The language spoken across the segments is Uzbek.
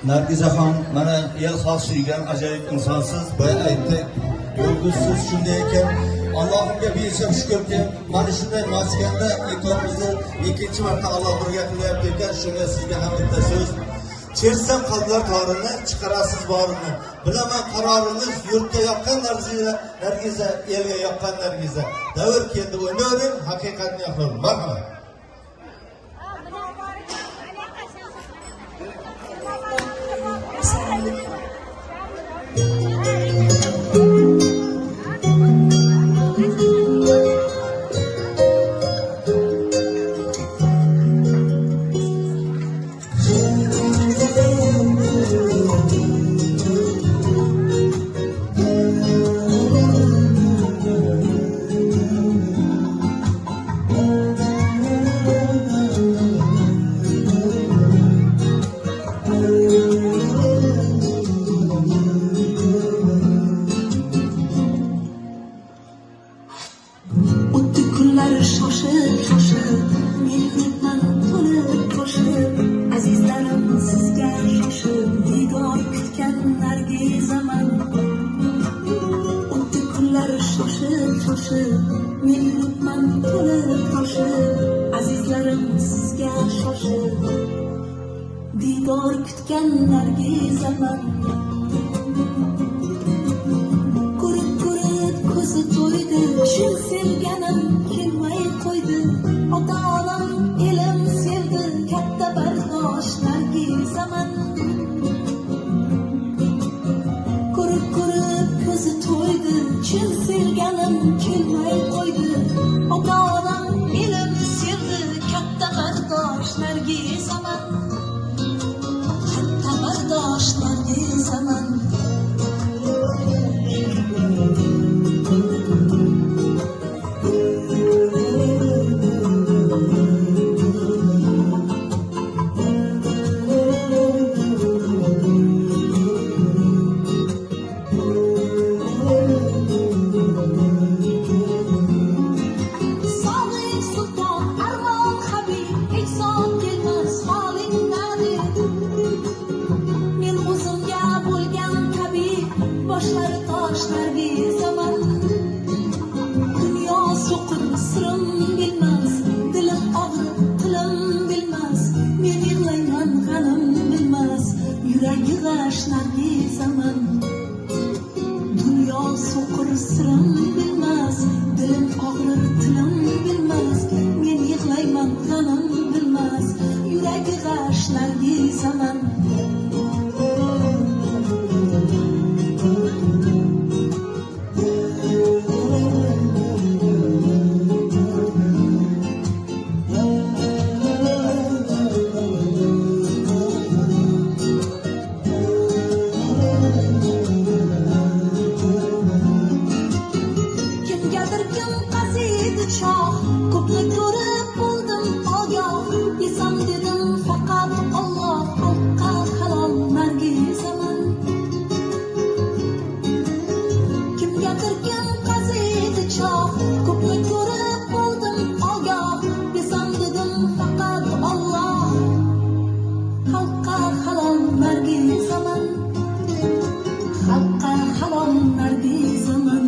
Nargizaxon, mana el xalq suygan ajoyib insonsiz, boya aytdik. Yolg'izsiz shunday ekan, Allohimga bersam shukrki, mana shunday maskanda ikkovimizni ikkinchi marta Alloh birga qilyapti ekan. Shunga sizga ham bitta so'z. Chersam qalblar torini, chiqarasiz borini. Bilaman qaroringiz yurtga yoqqan Nargiza, elga yoqqan Nargiza. Davr keldi o'ynayvering, haqiqatni yoqing. Marhamat. Didor kutgan Nargizaman, ko'rib ko'zi to'ydi, shin sevganim kelmay qo'ydi. Ota-onam elim sevdi, katta bardosh Nargizaman. Ko'rib ko'zi to'ydi, shin sevganim kelmay qo'ydi. Ota-onam elim sevdi, katta bardosh Nargizaman. Nargizaman. Dünya so'qir sirim bilmas, dilim og'rir tilim bilmas. Men yig'layman g'anim bilmas, yuragi g'ash Nargizaman. Ko'pni ko'rib bo'ldim ogoh, yesam dedim faqat Alloh, xalqqa halol Nargizaman. Kimgadir kim qaziydi choh, ko'pni ko'rib bo'ldim ogoh, yesam dedim faqat Alloh, xalqqa halol Nargizaman. Xalqqa halol Nargizaman.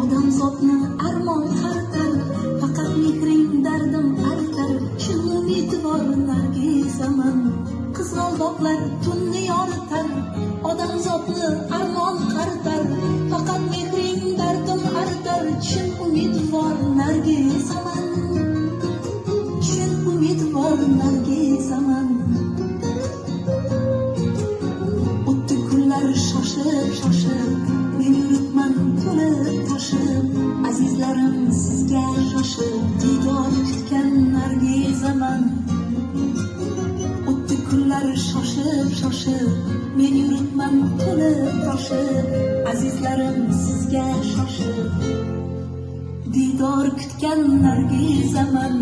Odamzodni armon qaritar, faqat mehring dardim aritar. Shin umidvor Nargizaman. Qizg'aldoqlar tunni yoritar, odamzodni armon qaritar, faqat mehring dardim aritar. Shin umidvor Nargizaman. Shin umidvor Nargizaman. O'tdi kunlar shoshib, men yuribman to'lib toshib. Azizlarim sizga shoshib, didor kutgan Nargizaman. O'tdi kunlar shoshib, men yuribman to'lib toshib. Azizlarim sizga shoshib, didor kutgan Nargizaman.